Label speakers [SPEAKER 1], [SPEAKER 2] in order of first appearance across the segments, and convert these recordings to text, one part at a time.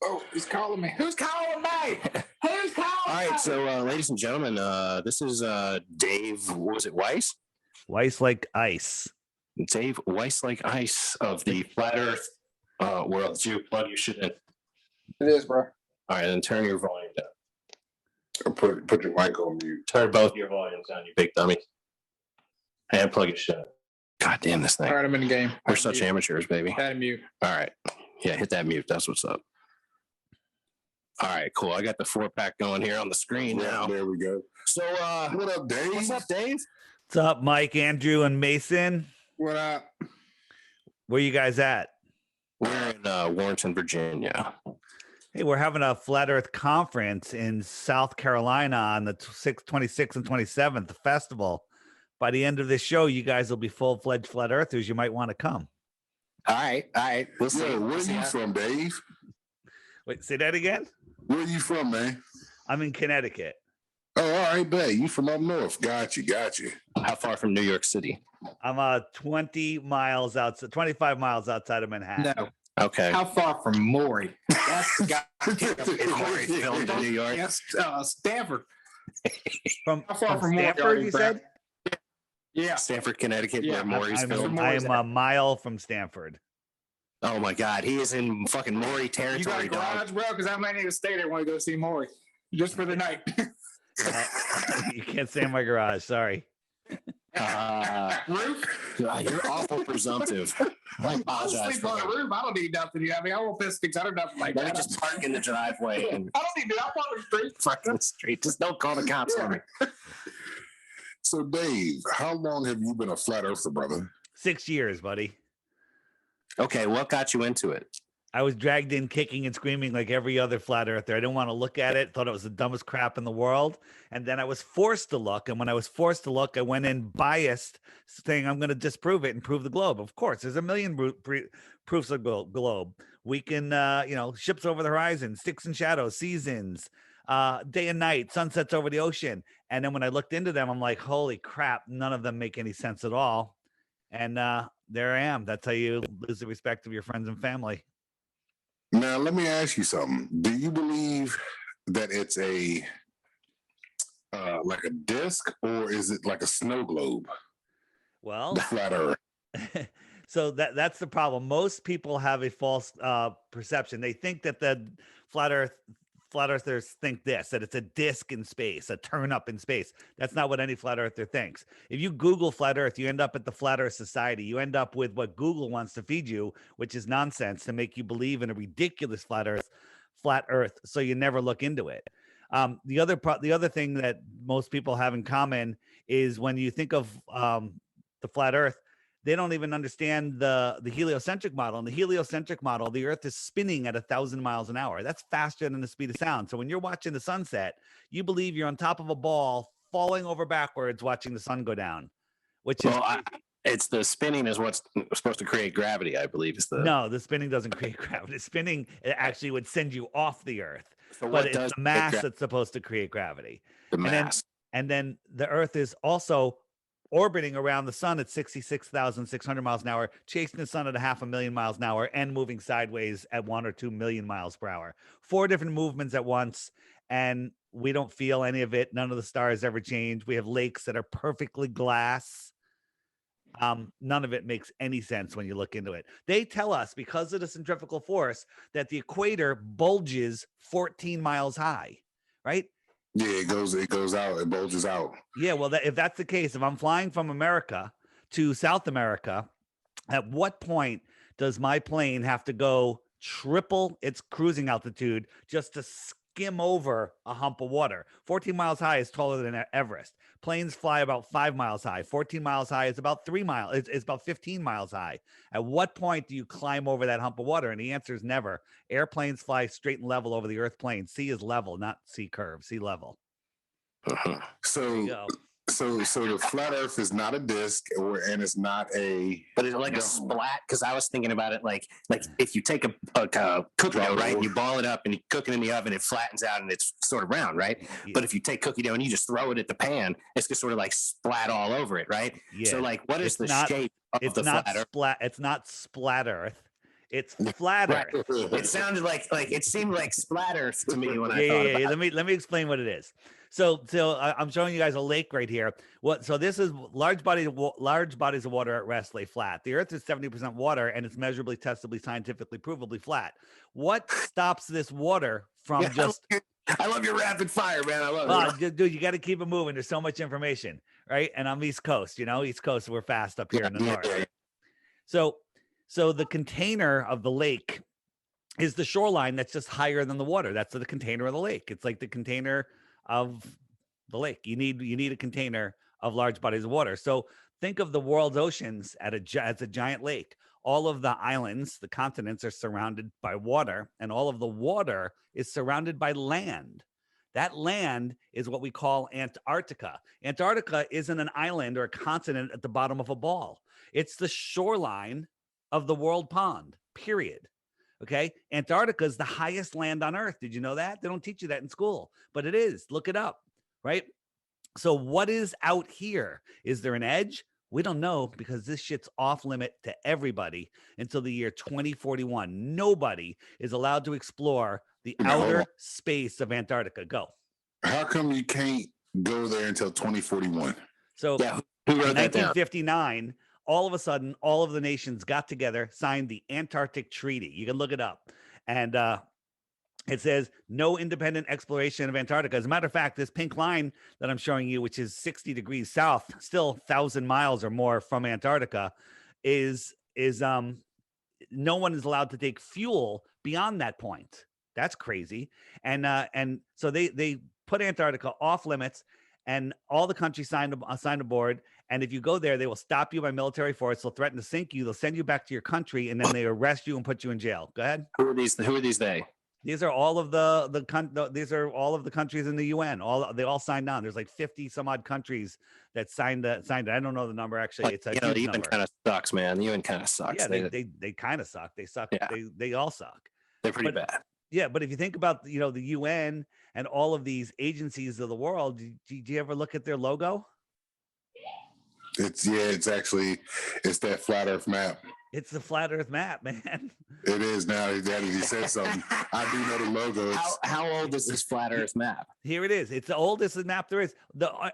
[SPEAKER 1] Oh, he's calling me. Who's calling me? Who's calling me?
[SPEAKER 2] All right, so ladies and gentlemen, this is Dave. What was it, Weiss?
[SPEAKER 3] Weiss like ice.
[SPEAKER 2] Dave Weiss like ice of the Flat Earth world. Did you plug your shit in?
[SPEAKER 1] It is, bro.
[SPEAKER 2] All right, then turn your volume down.
[SPEAKER 4] Or put your mic on mute.
[SPEAKER 2] Turn both your volumes down, you big dummy. And plug your shit in. God damn this thing.
[SPEAKER 1] All right, I'm in the game.
[SPEAKER 2] We're such amateurs, baby.
[SPEAKER 1] Had mute.
[SPEAKER 2] All right. Yeah, hit that mute. That's what's up. All right, cool. I got the 4-pack going here on the screen now.
[SPEAKER 4] There we go.
[SPEAKER 2] So,
[SPEAKER 4] what up, Dave?
[SPEAKER 2] what's up, Dave?
[SPEAKER 3] What's up, Mike, Andrew, and Mason?
[SPEAKER 1] What up?
[SPEAKER 3] Where you guys at?
[SPEAKER 2] We're in Warrenton, Virginia.
[SPEAKER 3] Hey, we're having a Flat Earth conference in South Carolina on the 26th and 27th, the festival. By the end of this show, you guys will be full-fledged Flat Earthers. You might want to come.
[SPEAKER 2] All right. We'll see.
[SPEAKER 4] Yeah, where are you from, Dave?
[SPEAKER 3] Wait, say that again?
[SPEAKER 4] Where are you from, man?
[SPEAKER 3] I'm in Connecticut.
[SPEAKER 4] Oh, all right, bet. You from up north. Got you.
[SPEAKER 2] How far from New York City?
[SPEAKER 3] I'm 20 miles outside, 25 miles outside of Manhattan.
[SPEAKER 1] No.
[SPEAKER 2] Okay.
[SPEAKER 1] How far from Maury? That's the guy.
[SPEAKER 2] Maury's filmed in New York.
[SPEAKER 1] Yes, Stanford.
[SPEAKER 3] From
[SPEAKER 1] How far from Maury are
[SPEAKER 3] Stanford,
[SPEAKER 1] you,
[SPEAKER 3] you
[SPEAKER 1] Brad?
[SPEAKER 3] said?
[SPEAKER 1] Yeah.
[SPEAKER 2] Stanford, Connecticut,
[SPEAKER 1] Yeah,
[SPEAKER 2] where Maury's filmed.
[SPEAKER 3] I'm a mile from Stanford.
[SPEAKER 2] Oh my God, he is in fucking Maury
[SPEAKER 1] You got
[SPEAKER 2] territory,
[SPEAKER 1] a garage,
[SPEAKER 2] dog.
[SPEAKER 1] bro? Because I might need to stay there when I go see Maury. Just for the night.
[SPEAKER 3] You can't stay in my garage. Sorry.
[SPEAKER 1] Roof?
[SPEAKER 2] You're awful presumptive. I
[SPEAKER 1] I'll
[SPEAKER 2] apologize.
[SPEAKER 1] sleep on the roof. I don't need nothing. You know, I won't piss sticks. I don't nothing like
[SPEAKER 2] Let me
[SPEAKER 1] that.
[SPEAKER 2] just park in the driveway and
[SPEAKER 1] I don't need to. I'll follow the street.
[SPEAKER 2] fuck the street. Just don't call the cops on me.
[SPEAKER 4] So, Dave, how long have you been a flat earther, brother?
[SPEAKER 3] 6 years, buddy.
[SPEAKER 2] Okay, what got you into it?
[SPEAKER 3] I was dragged in kicking and screaming like every other flat earther. I didn't want to look at it, thought it was the dumbest crap in the world. And then I was forced to look. And when I was forced to look, I went in biased, saying I'm going to disprove it and prove the globe. Of course, there's a million proofs of globe. We can, ships over the horizon, sticks and shadows, seasons, day and night, sunsets over the ocean. And then when I looked into them, I'm like, holy crap, none of them make any sense at all. And there I am. That's how you lose the respect of your friends and family.
[SPEAKER 4] Now, let me ask you something. Do you believe that it's a like a disc, or is it like a snow globe?
[SPEAKER 3] Well,
[SPEAKER 4] The flat Earth.
[SPEAKER 3] so that's the problem. Most people have a false perception. They think that the flat earthers think that it's a disc in space, a turn up in space. That's not what any flat earther thinks. If you Google flat earth, you end up at the Flat Earth Society. You end up with what Google wants to feed you, which is nonsense to make you believe in a ridiculous flat earth. So you never look into it. The other thing that most people have in common is when you think of the flat earth, they don't even understand the heliocentric model. In the heliocentric model, the Earth is spinning at 1,000 miles an hour. That's faster than the speed of sound. So when you're watching the sunset, you believe you're on top of a ball, falling over backwards, watching the sun go down. Which is
[SPEAKER 2] it's the spinning is what's supposed to create gravity, I believe.
[SPEAKER 3] No, the spinning doesn't create gravity. Spinning it actually would send you off the Earth.
[SPEAKER 2] So
[SPEAKER 3] but it's the mass that's supposed to create gravity.
[SPEAKER 2] The mass.
[SPEAKER 3] And then the Earth is also orbiting around the sun at 66,600 miles an hour, chasing the sun at 500,000 miles an hour, and moving sideways at 1 or 2 million miles per hour. 4 different movements at once, and we don't feel any of it. None of the stars ever change. We have lakes that are perfectly glass. None of it makes any sense when you look into it. They tell us, because of the centrifugal force, that the equator bulges 14 miles high, right?
[SPEAKER 4] Yeah, it goes out, it bulges out.
[SPEAKER 3] Yeah, well, if that's the case, if I'm flying from America to South America, at what point does my plane have to go triple its cruising altitude just to skim over a hump of water? 14 miles high is taller than Everest. Planes fly about 5 miles high. 14 miles high is about 3 miles. It's about 15 miles high. At what point do you climb over that hump of water? And the answer is never. Airplanes fly straight and level over the Earth plane. Sea is level, not sea curve, sea level.
[SPEAKER 2] Uh-huh.
[SPEAKER 4] So the flat Earth is not a disc, and it's not a.
[SPEAKER 2] But it's like a splat, because I was thinking about it like if you take a cookie dough, right, and you ball it up and you cook it in the oven, it flattens out and it's sort of round, right? Yeah. But if you take cookie dough and you just throw it at the pan, it's just sort of like splat all over it, right? Yeah. So like, what is the shape of the flat Earth?
[SPEAKER 3] It's not splat Earth. It's flat
[SPEAKER 2] Right.
[SPEAKER 3] Earth.
[SPEAKER 2] It sounded like it seemed like splatter to me when I
[SPEAKER 3] Yeah,
[SPEAKER 2] thought
[SPEAKER 3] yeah,
[SPEAKER 2] about
[SPEAKER 3] yeah.
[SPEAKER 2] it.
[SPEAKER 3] Let me explain what it is. I'm showing you guys a lake right here. So this is large bodies of water at rest lay flat. The Earth is 70% water, and it's measurably, testably, scientifically, provably flat. What stops this water from just?
[SPEAKER 2] I love your rapid fire, man. I love it.
[SPEAKER 3] Dude, you got to keep it moving. There's so much information, right? And I'm East Coast, East Coast, we're fast up here in the north. So the container of the lake is the shoreline that's just higher than the water. That's the container of the lake. It's like the container of the lake. You need a container of large bodies of water. So think of the world's oceans as a giant lake. All of the islands, the continents, are surrounded by water, and all of the water is surrounded by land. That land is what we call Antarctica. Antarctica isn't an island or a continent at the bottom of a ball. It's the shoreline of the world pond, period. Okay. Antarctica is the highest land on Earth. Did you know that? They don't teach you that in school, but it is. Look it up. Right. So what is out here? Is there an edge? We don't know, because this shit's off limit to everybody until the year 2041. Nobody is allowed to explore the outer space of Antarctica. Go.
[SPEAKER 4] How come you can't go there until 2041?
[SPEAKER 3] So
[SPEAKER 2] Yeah, who wrote
[SPEAKER 3] in
[SPEAKER 2] that down?
[SPEAKER 3] 1959, all of a sudden, all of the nations got together, signed the Antarctic Treaty. You can look it up. And it says no independent exploration of Antarctica. As a matter of fact, this pink line that I'm showing you, which is 60 degrees south, still 1,000 miles or more from Antarctica, is no one is allowed to take fuel beyond that point. That's crazy. And so they put Antarctica off limits, and all the countries signed aboard. And if you go there, they will stop you by military force. They'll threaten to sink you. They'll send you back to your country, and then they arrest you and put you in jail. Go ahead.
[SPEAKER 2] Who are these? Who are these? They?
[SPEAKER 3] These are all of these are all of the countries in the UN. They all signed on. There's like 50 some odd countries that signed it. I don't know the number actually. It's a huge
[SPEAKER 2] the UN
[SPEAKER 3] number.
[SPEAKER 2] kind of sucks, man. The UN kind of sucks.
[SPEAKER 3] Yeah, they kind of suck. They suck.
[SPEAKER 2] Yeah.
[SPEAKER 3] They all suck.
[SPEAKER 2] They're pretty bad.
[SPEAKER 3] Yeah, but if you think about the UN and all of these agencies of the world, did you ever look at their logo?
[SPEAKER 4] It's that flat Earth map.
[SPEAKER 3] It's the flat Earth map, man.
[SPEAKER 4] It is now. That he said something. I do know the logo.
[SPEAKER 2] How old is this flat Earth map?
[SPEAKER 3] Here it is. It's the oldest map there is.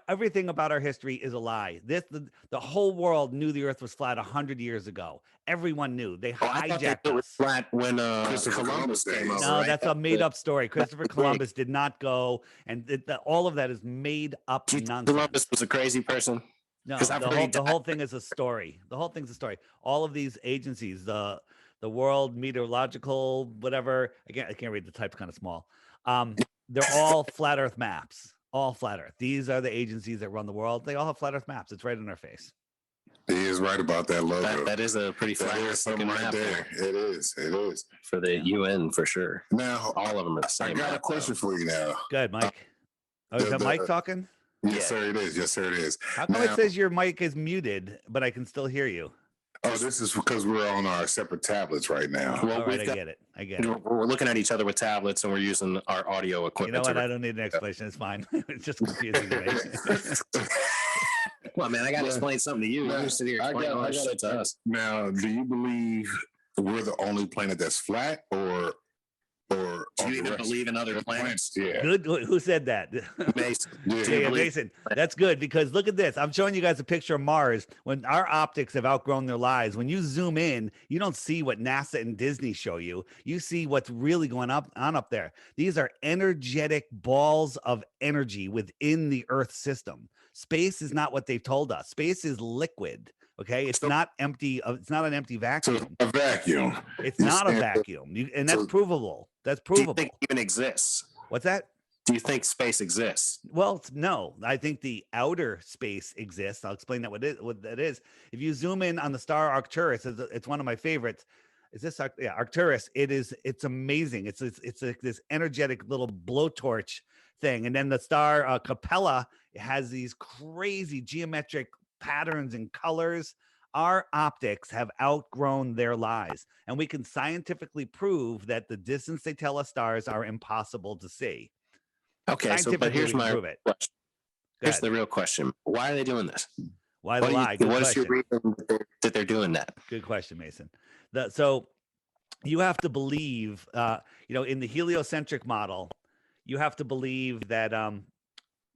[SPEAKER 3] Everything about our history is a lie. The whole world knew the Earth was flat 100 years ago. Everyone knew. They hijacked
[SPEAKER 2] it was
[SPEAKER 3] us.
[SPEAKER 2] flat when
[SPEAKER 4] Christopher Columbus
[SPEAKER 2] came over.
[SPEAKER 3] No,
[SPEAKER 2] right?
[SPEAKER 3] that's a made-up story. Christopher Columbus did not go, and all of that is made-up nonsense.
[SPEAKER 2] Columbus was a crazy person.
[SPEAKER 3] No, the whole thing is a story. The whole thing's a story. All of these agencies, the World Meteorological, whatever. I can't read, the type's kind of small. They're all flat Earth maps. All flat Earth. These are the agencies that run the world. They all have flat Earth maps. It's right in our face.
[SPEAKER 4] He is right about that logo.
[SPEAKER 2] That is a pretty flat Earth
[SPEAKER 4] something right
[SPEAKER 2] map
[SPEAKER 4] there. It is.
[SPEAKER 2] For the UN for sure.
[SPEAKER 4] Now
[SPEAKER 2] All of them are the same.
[SPEAKER 4] I got a question for you now.
[SPEAKER 3] Good, Mike. Is that Mike talking?
[SPEAKER 4] Yes, sir, it is. Yes, sir, it is.
[SPEAKER 3] How come it says your mic is muted, but I can still hear you?
[SPEAKER 4] Oh, this is because we're on our separate tablets right now.
[SPEAKER 2] Well,
[SPEAKER 3] All right, I get it.
[SPEAKER 2] We're looking at each other with tablets, and we're using our audio equipment.
[SPEAKER 3] You know what? I don't need an explanation. It's fine. It's just confusing to me.
[SPEAKER 2] Well, man, I got to explain something to you. You're sitting here explaining all this shit to us.
[SPEAKER 4] Now, do you believe we're the only planet that's flat, or
[SPEAKER 2] Do you even believe in other planets?
[SPEAKER 4] Yeah.
[SPEAKER 3] Good. Who said that?
[SPEAKER 2] Mason.
[SPEAKER 3] Yeah, Mason. That's good, because look at this. I'm showing you guys a picture of Mars. When our optics have outgrown their lives, when you zoom in, you don't see what NASA and Disney show you. You see what's really going on up there. These are energetic balls of energy within the Earth system. Space is not what they've told us. Space is liquid. Okay, it's not empty. It's not an empty vacuum.
[SPEAKER 4] So a vacuum.
[SPEAKER 3] It's not a vacuum, and that's provable. That's provable.
[SPEAKER 2] Do you think it even exists?
[SPEAKER 3] What's that?
[SPEAKER 2] Do you think space exists?
[SPEAKER 3] Well, no. I think the outer space exists. I'll explain what that is. If you zoom in on the star Arcturus, it's one of my favorites. Is this Arcturus? It's amazing. It's like this energetic little blowtorch thing, and then the star Capella has these crazy geometric patterns and colors. Our optics have outgrown their lives, and we can scientifically prove that the distance they tell us stars are impossible to see.
[SPEAKER 2] Okay, but here's my question. Here's
[SPEAKER 3] ahead.
[SPEAKER 2] the real question. Why are they doing this?
[SPEAKER 3] Why the lie? Good
[SPEAKER 2] What is
[SPEAKER 3] question.
[SPEAKER 2] your reason that they're doing that?
[SPEAKER 3] Good question, Mason. So you have to believe, in the heliocentric model, you have to believe that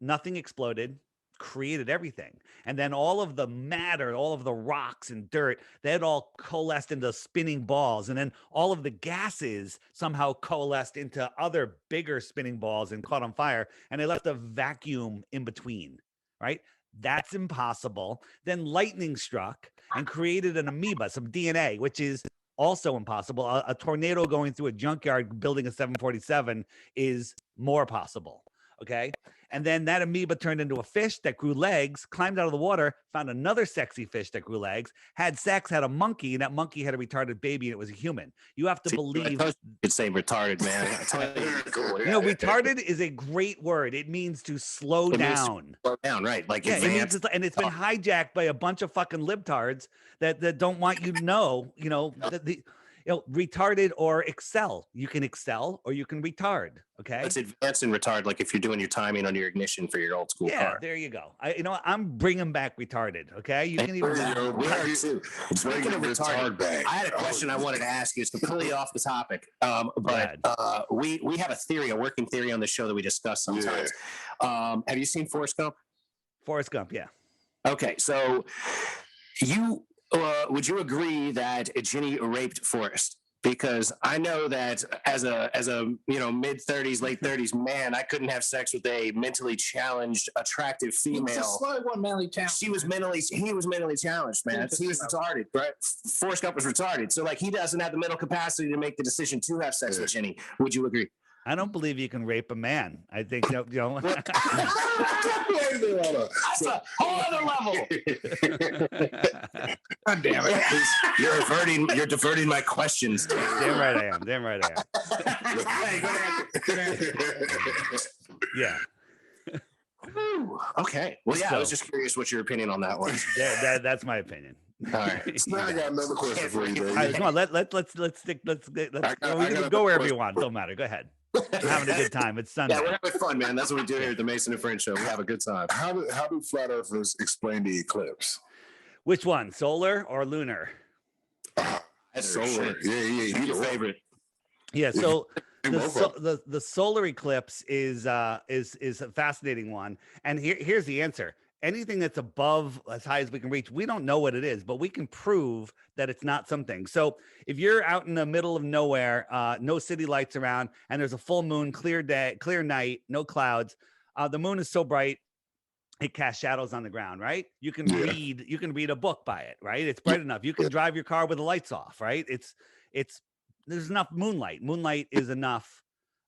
[SPEAKER 3] nothing exploded, created everything. And then all of the matter, all of the rocks and dirt, they had all coalesced into spinning balls. And then all of the gases somehow coalesced into other bigger spinning balls and caught on fire. And they left a vacuum in between, right? That's impossible. Then lightning struck and created an amoeba, some DNA, which is also impossible. A tornado going through a junkyard building a 747 is more possible. Okay. And then that amoeba turned into a fish that grew legs, climbed out of the water, found another sexy fish that grew legs, had sex, had a monkey, and that monkey had a retarded baby, and it was a human. You have to believe.
[SPEAKER 2] You could say retarded, man.
[SPEAKER 3] Retarded is a great word. It means to slow down.
[SPEAKER 2] Slow down, right? Like,
[SPEAKER 3] yeah, it means and it's been hijacked by a bunch of fucking libtards that don't want you to know, that retarded or excel. You can excel or you can retard. Okay.
[SPEAKER 2] It's advanced and retard. Like if you're doing your timing on your ignition for your old school car.
[SPEAKER 3] Yeah, there you go. I'm bringing back retarded. Okay. You can even.
[SPEAKER 2] Speaking of retarded, I had a question I wanted to ask you. It's completely off the topic. But we have a theory, a working theory on the show that we discuss sometimes. Yeah. Have you seen Forrest Gump?
[SPEAKER 3] Forrest Gump. Yeah.
[SPEAKER 2] Okay. So would you agree that Ginny raped Forrest? Because I know that as a mid 30s, late 30s man, I couldn't have sex with a mentally challenged, attractive female. He was mentally challenged, man. He was retarded, right? Forrest Gump was retarded. So like he doesn't have the mental capacity to make the decision to have sex with Ginny. Would you agree?
[SPEAKER 3] I don't believe you can rape a man. I think
[SPEAKER 2] That's a whole other level. God damn it! You're diverting my questions.
[SPEAKER 3] Damn right I am. Yeah.
[SPEAKER 2] Okay. Well, yeah. I was just curious what your opinion on that was.
[SPEAKER 3] That's my opinion.
[SPEAKER 4] All right. So now I got another question for you, baby.
[SPEAKER 3] All right, come on. Let's stick. Go wherever you want. Don't matter. Go ahead. I'm having a good time. It's Sunday.
[SPEAKER 2] Yeah, we're having fun, man. That's what we do here at the Mason and Friends Show. We have a good time.
[SPEAKER 4] How do flat earthers explain the eclipse?
[SPEAKER 3] Which one, solar or lunar?
[SPEAKER 2] Solar. Yeah. Your favorite.
[SPEAKER 3] Yeah. So the solar eclipse is a fascinating one, and here's the answer. Anything that's above as high as we can reach, we don't know what it is, but we can prove that it's not something. So if you're out in the middle of nowhere, no city lights around, and there's a full moon, clear day, clear night, no clouds, the moon is so bright, it casts shadows on the ground, right? You can read a book by it, right? It's bright enough. You can drive your car with the lights off, right? There's enough moonlight. Moonlight is enough.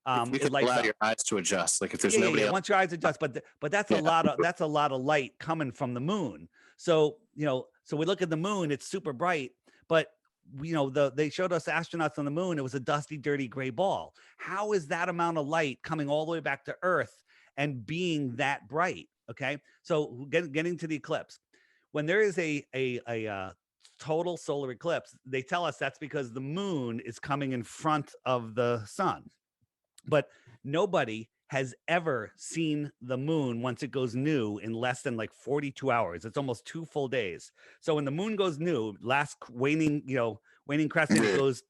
[SPEAKER 2] You can allow your eyes to adjust. Like if there's nobody else.
[SPEAKER 3] Once your eyes adjust, but that's a lot of light coming from the moon. So so we look at the moon, it's super bright, but they showed us astronauts on the moon. It was a dusty, dirty gray ball. How is that amount of light coming all the way back to Earth and being that bright? Okay, so getting to the eclipse, when there is a total solar eclipse, they tell us that's because the moon is coming in front of the sun. But nobody has ever seen the moon once it goes new in less than like 42 hours. It's almost 2 full days. So when the moon goes new, last waning crescent goes,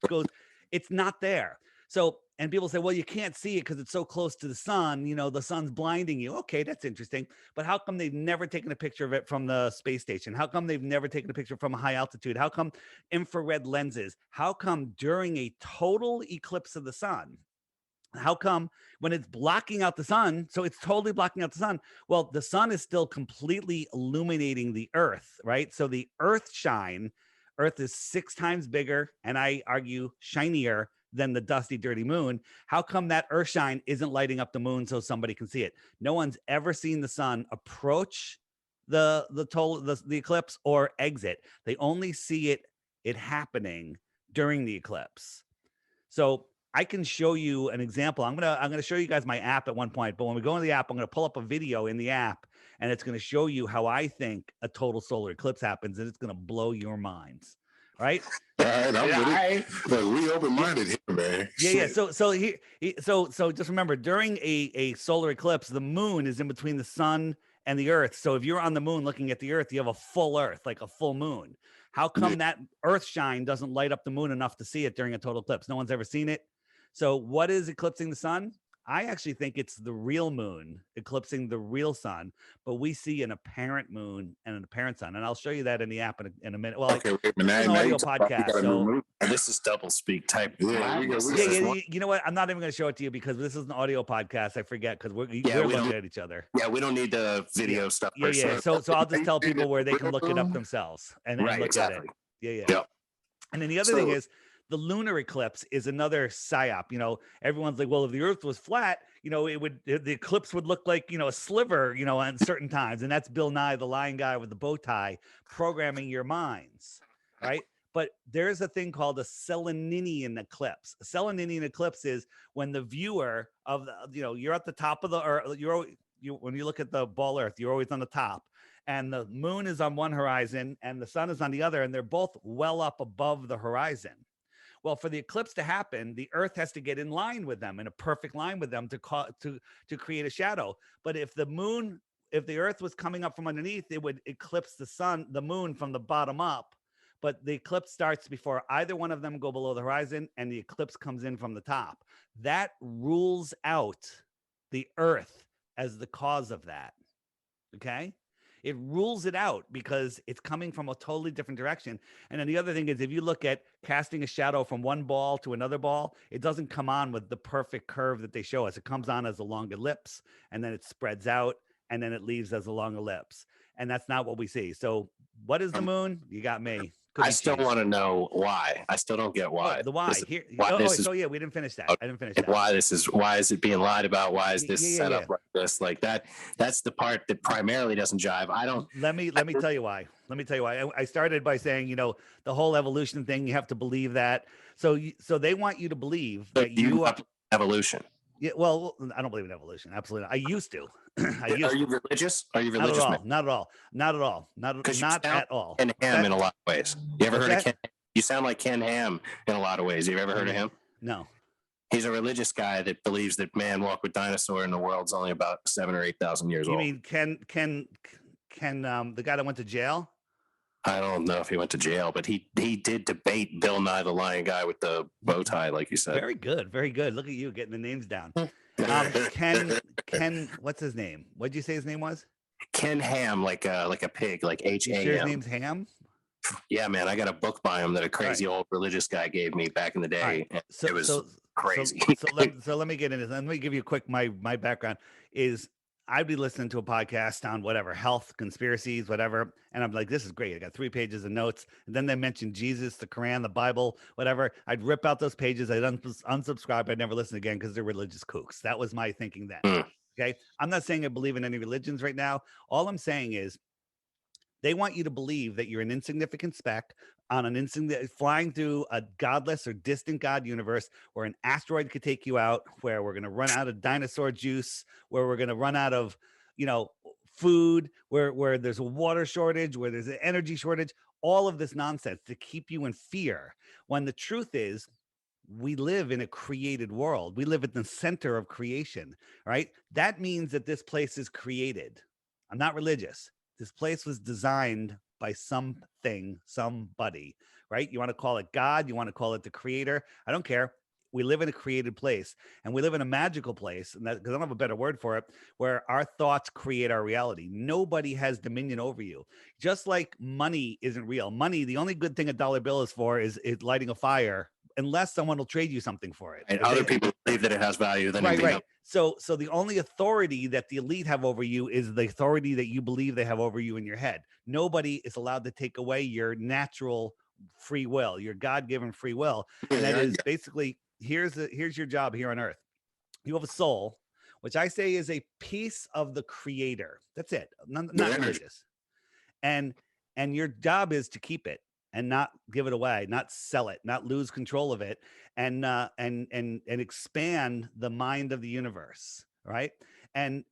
[SPEAKER 3] it's not there. So, and people say, well, you can't see it because it's so close to the sun. The sun's blinding you. Okay, that's interesting. But how come they've never taken a picture of it from the space station? How come they've never taken a picture from a high altitude? How come infrared lenses? How come during a total eclipse of the sun, how come when it's blocking out the sun, so it's totally blocking out the sun, well, the sun is still completely illuminating the Earth, right? So the Earth is 6 times bigger, and I argue shinier than the dusty, dirty moon. How come that Earth shine isn't lighting up the moon so somebody can see it? No one's ever seen the sun approach the eclipse or exit. They only see it happening during the eclipse. So I can show you an example. I'm gonna show you guys my app at one point, but when we go into the app, I'm gonna pull up a video in the app, and it's gonna show you how I think a total solar eclipse happens, and it's gonna blow your minds. Right?
[SPEAKER 4] All right, I'm Look, we open-minded here, man.
[SPEAKER 3] Yeah. So just remember, during a solar eclipse, the moon is in between the sun and the Earth. So if you're on the moon looking at the Earth, you have a full Earth, like a full moon. How come that earth shine doesn't light up the moon enough to see it during a total eclipse? No one's ever seen it. So what is eclipsing the sun? I actually think it's the real moon eclipsing the real sun, but we see an apparent moon and an apparent sun. And I'll show you that in the app in a minute. Well,
[SPEAKER 4] Okay, wait a
[SPEAKER 3] this
[SPEAKER 4] minute.
[SPEAKER 3] is an
[SPEAKER 4] Now you
[SPEAKER 3] audio
[SPEAKER 4] talk about we
[SPEAKER 3] podcast.
[SPEAKER 4] got a new
[SPEAKER 3] So
[SPEAKER 4] moon.
[SPEAKER 2] This is double speak type.
[SPEAKER 4] Yeah,
[SPEAKER 2] madness.
[SPEAKER 4] we
[SPEAKER 2] This
[SPEAKER 4] got-
[SPEAKER 2] is
[SPEAKER 3] yeah,
[SPEAKER 2] one-
[SPEAKER 3] you know what? I'm not even going to show it to you because this is an audio podcast. I forget because we're
[SPEAKER 2] we
[SPEAKER 3] looking
[SPEAKER 2] don't-
[SPEAKER 3] at each other.
[SPEAKER 2] yeah, we don't need the video stuff.
[SPEAKER 3] Yeah,
[SPEAKER 2] per
[SPEAKER 3] yeah.
[SPEAKER 2] se.
[SPEAKER 3] So I'll just tell people where they can look it up themselves and
[SPEAKER 2] Right,
[SPEAKER 3] look
[SPEAKER 2] exactly.
[SPEAKER 3] at it. Yeah, yeah.
[SPEAKER 2] Yep.
[SPEAKER 3] And then the other thing
[SPEAKER 2] So-
[SPEAKER 3] is the lunar eclipse is another psyop. You know, everyone's like, well, if the Earth was flat, you know, the eclipse would look like, you know, a sliver, you know, at certain times. And that's Bill Nye, the lying guy with the bow tie, programming your minds, right? But there's a thing called a Seleninian eclipse. A Seleninian eclipse is when the viewer of the, you know, you're at the top of the, or when you look at the ball Earth, you're always on the top. And the moon is on one horizon and the sun is on the other, and they're both well up above the horizon. Well, for the eclipse to happen, the Earth has to get in line with them, in a perfect line with them to create a shadow. But if the Earth was coming up from underneath, it would eclipse the moon from the bottom up. But the eclipse starts before either one of them go below the horizon, and the eclipse comes in from the top. That rules out the Earth as the cause of that. Okay? It rules it out because it's coming from a totally different direction. And then the other thing is, if you look at casting a shadow from one ball to another ball, it doesn't come on with the perfect curve that they show us. It comes on as a long ellipse, and then it spreads out, and then it leaves as a long ellipse. And that's not what we see. So what is the moon? You got me.
[SPEAKER 2] I still want to know why. I still don't get why.
[SPEAKER 3] Oh, the why.
[SPEAKER 2] This- why this is-
[SPEAKER 3] So yeah, we didn't finish that. I didn't finish that.
[SPEAKER 2] why is it being lied about? Why is this
[SPEAKER 3] Yeah,
[SPEAKER 2] set
[SPEAKER 3] yeah.
[SPEAKER 2] up like this? Like that. That's the part that primarily doesn't jive. I don't.
[SPEAKER 3] Let me tell you why. Let me tell you why. I started by saying, you know, the whole evolution thing, you have to believe that. So they want you to believe that you are.
[SPEAKER 2] Evolution.
[SPEAKER 3] Yeah, well, I don't believe in evolution. Absolutely not. I used to.
[SPEAKER 2] Are you religious? Are you
[SPEAKER 3] Not
[SPEAKER 2] religious?
[SPEAKER 3] at all.
[SPEAKER 2] man?
[SPEAKER 3] Not at all. Not at all.
[SPEAKER 2] Because you
[SPEAKER 3] Not
[SPEAKER 2] sound
[SPEAKER 3] at all.
[SPEAKER 2] Ken Ham in a lot of ways. You ever
[SPEAKER 3] What's
[SPEAKER 2] heard of
[SPEAKER 3] that?
[SPEAKER 2] Ken? You sound like Ken Ham in a lot of ways. You ever heard of him?
[SPEAKER 3] No.
[SPEAKER 2] He's a religious guy that believes that man walked with dinosaur and the world's only about 7,000 or 8,000 years
[SPEAKER 3] You
[SPEAKER 2] old.
[SPEAKER 3] mean Ken, the guy that went to jail?
[SPEAKER 2] I don't know if he went to jail, but he did debate Bill Nye the Lion Guy with the bow tie, like you said.
[SPEAKER 3] Very good. Very good. Look at you getting the names down. Ken, what's his name? What'd you say his name was?
[SPEAKER 2] Ken Ham, like a pig, like
[SPEAKER 3] You sure his
[SPEAKER 2] H-A-M.
[SPEAKER 3] name's Ham?
[SPEAKER 2] Yeah, man, I got a book by him that a crazy old religious guy gave me back in the day.
[SPEAKER 3] right.
[SPEAKER 2] and
[SPEAKER 3] So
[SPEAKER 2] it was crazy.
[SPEAKER 3] So let me get into this. Let me give you a quick my background is I'd be listening to a podcast on whatever health, conspiracies, whatever, and I'm like, this is great. I got 3 pages of notes, and then they mentioned Jesus, the Quran, the Bible, whatever. I'd rip out those pages. I'd unsubscribe. I'd never listen again because they're religious kooks. That was my thinking then.
[SPEAKER 2] Mm.
[SPEAKER 3] Okay, I'm not saying I believe in any religions right now. All I'm saying is they want you to believe that you're an insignificant speck on flying through a godless or distant god universe where an asteroid could take you out, where we're going to run out of dinosaur juice, where we're going to run out of, you know, food, where there's a water shortage, where there's an energy shortage, all of this nonsense to keep you in fear. When the truth is, we live in a created world. We live at the center of creation, right? That means that this place is created. I'm not religious. This place was designed by something, somebody, right? You want to call it God, you want to call it the creator. I don't care. We live in a created place, and we live in a magical place, and that because I don't have a better word for it, where our thoughts create our reality. Nobody has dominion over you. Just like money isn't real. Money, the only good thing a dollar bill is for is lighting a fire, unless someone will trade you something for it.
[SPEAKER 2] And other people believe that it has value. Then
[SPEAKER 3] Right. So the only authority that the elite have over you is the authority that you believe they have over you in your head. Nobody is allowed to take away your natural free will, your God-given free will. And that is basically, here's your job here on earth. You have a soul, which I say is a piece of the creator. That's it. Not religious. And your job is to keep it and not give it away, not sell it, not lose control of it, and expand the mind of the universe, right? And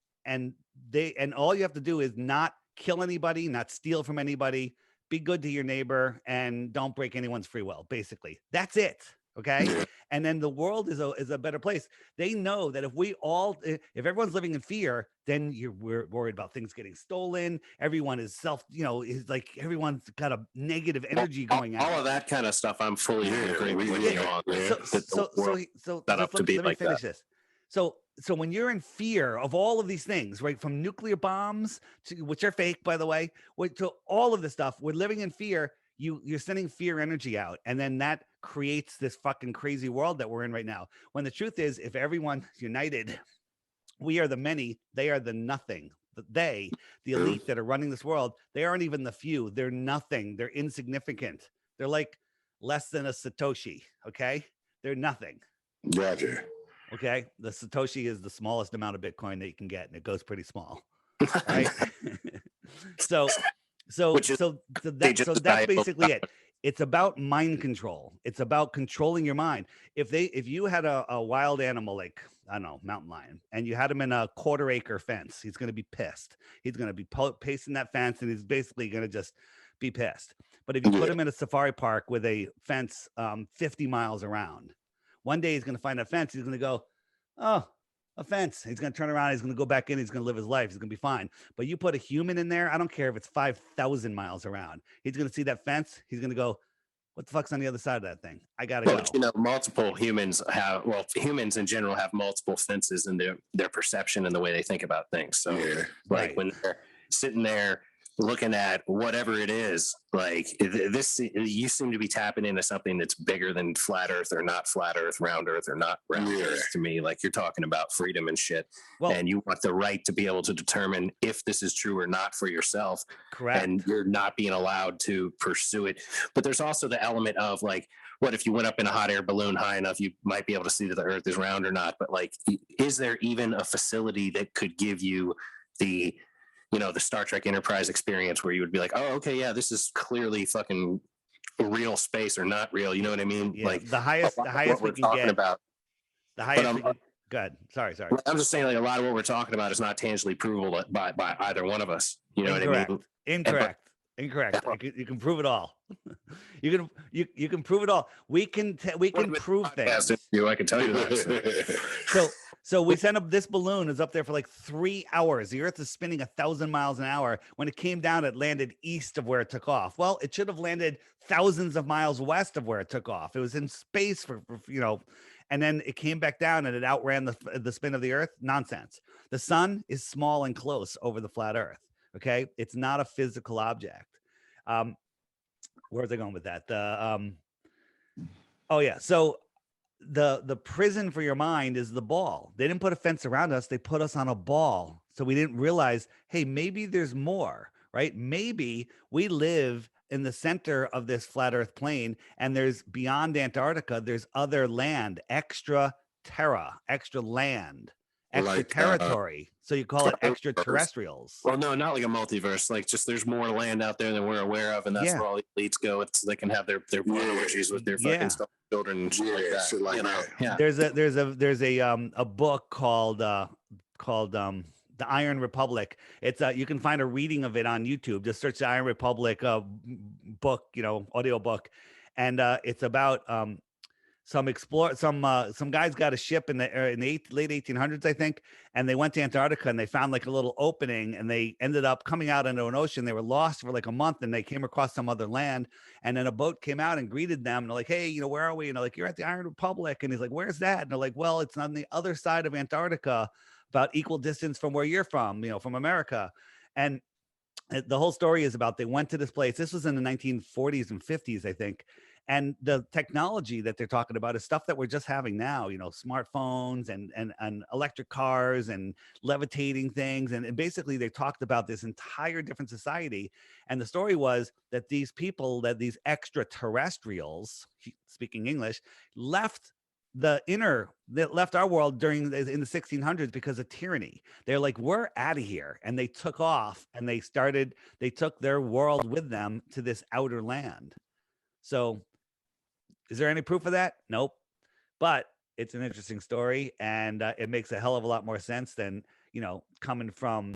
[SPEAKER 3] all you have to do is not kill anybody, not steal from anybody, be good to your neighbor, and don't break anyone's free will. Basically, that's it. Okay.
[SPEAKER 4] Yeah.
[SPEAKER 3] And then the world is a better place. They know that if everyone's living in fear, then we're worried about things getting stolen. Everyone is is like everyone's got a negative energy going out.
[SPEAKER 2] All of that kind of stuff, I'm fully in agreement with you on.
[SPEAKER 3] So
[SPEAKER 2] That the world set up to be
[SPEAKER 3] let me
[SPEAKER 2] like
[SPEAKER 3] finish
[SPEAKER 2] that.
[SPEAKER 3] this. So when you're in fear of all of these things, right, from nuclear bombs to, which are fake, by the way, to all of this stuff, we're living in fear. You're sending fear energy out, and then that creates this fucking crazy world that we're in right now. When the truth is, if everyone's united, we are the many, they are the nothing. The elite that are running this world, they aren't even the few. They're nothing. They're insignificant. They're like less than a Satoshi. Okay, they're nothing.
[SPEAKER 4] Gotcha.
[SPEAKER 3] Okay, the Satoshi is the smallest amount of Bitcoin that you can get, and it goes pretty small, right? so that's basically it. It's about mind control. It's about controlling your mind. If you had a wild animal like, I don't know, mountain lion, and you had him in a 1/4 acre fence, he's going to be pissed. He's going to be pacing that fence, and he's basically going to just be pissed. But if you put him in a safari park with a fence 50 miles around, one day he's going to find a fence. He's going to go, oh, a fence. He's going to turn around. He's going to go back in. He's going to live his life. He's going to be fine. But you put a human in there, I don't care if it's 5,000 miles around. He's going to see that fence. He's going to go, what the fuck's on the other side of that thing? I got to go.
[SPEAKER 2] But, you know, multiple humans humans in general have multiple fences in their perception and the way they think about things. So when they're sitting there looking at whatever it is, like this, you seem to be tapping into something that's bigger than flat earth or not flat earth, round earth or not round earth to me. Like you're talking about freedom and shit. Well, and you want the right to be able to determine if this is true or not for yourself.
[SPEAKER 3] Correct.
[SPEAKER 2] And you're not being allowed to pursue it. But there's also the element of like, what if you went up in a hot air balloon high enough, you might be able to see that the earth is round or not. But like, is there even a facility that could give you the Star Trek Enterprise experience where you would be like, oh, okay, yeah, this is clearly fucking real space or not real. You know what I mean?
[SPEAKER 3] Yeah,
[SPEAKER 2] like
[SPEAKER 3] the highest we can get. About. The highest. Good. Sorry.
[SPEAKER 2] I'm just saying, like a lot of what we're talking about is not tangibly provable by either one of us. You know
[SPEAKER 3] Incorrect.
[SPEAKER 2] what I mean?
[SPEAKER 3] Incorrect. You can prove it all. you can prove it all. We can prove things.
[SPEAKER 2] I can tell you that.
[SPEAKER 3] So we sent up this balloon is up there for like 3 hours. The Earth is spinning 1,000 miles an hour. When it came down, it landed east of where it took off. Well, it should have landed thousands of miles west of where it took off. It was in space for and then it came back down and it outran the spin of the Earth. Nonsense. The sun is small and close over the flat Earth. Okay, it's not a physical object. Where's I going with that? So the prison for your mind is the ball. They didn't put a fence around us. They put us on a ball. So we didn't realize, hey, maybe there's more, right? Maybe we live in the center of this flat Earth plane, and there's beyond Antarctica, there's other land, extra terra, extra land. Extra territory. So you call it extraterrestrials.
[SPEAKER 2] Well, no, not like a multiverse. Like just there's more land out there than we're aware of, and that's where all the elites go. They can have their orgies with their fucking children and shit like that.
[SPEAKER 4] Shit like that.
[SPEAKER 2] Yeah.
[SPEAKER 3] There's a book called The Iron Republic. It's you can find a reading of it on YouTube. Just search the Iron Republic book, audio book, and it's about some guys got a ship in the late 1800s, I think, and they went to Antarctica and they found like a little opening, and they ended up coming out into an ocean. They were lost for like a month, and they came across some other land, and then a boat came out and greeted them, and they're like, hey, where are we? And they're like, you're at the Iron Republic. And he's like, where's that? And they're like, well, it's on the other side of Antarctica, about equal distance from where you're from, from America. And the whole story is about they went to this place. This was in the 1940s and 50s, I think. And the technology that they're talking about is stuff that we're just having now, smartphones and electric cars and levitating things. And basically they talked about this entire different society. And the story was that these people, that these extraterrestrials, speaking English, left our world in the 1600s because of tyranny. They're like, we're out of here. And they took off and they took their world with them to this outer land. So is there any proof of that? Nope. But it's an interesting story, and it makes a hell of a lot more sense than, coming from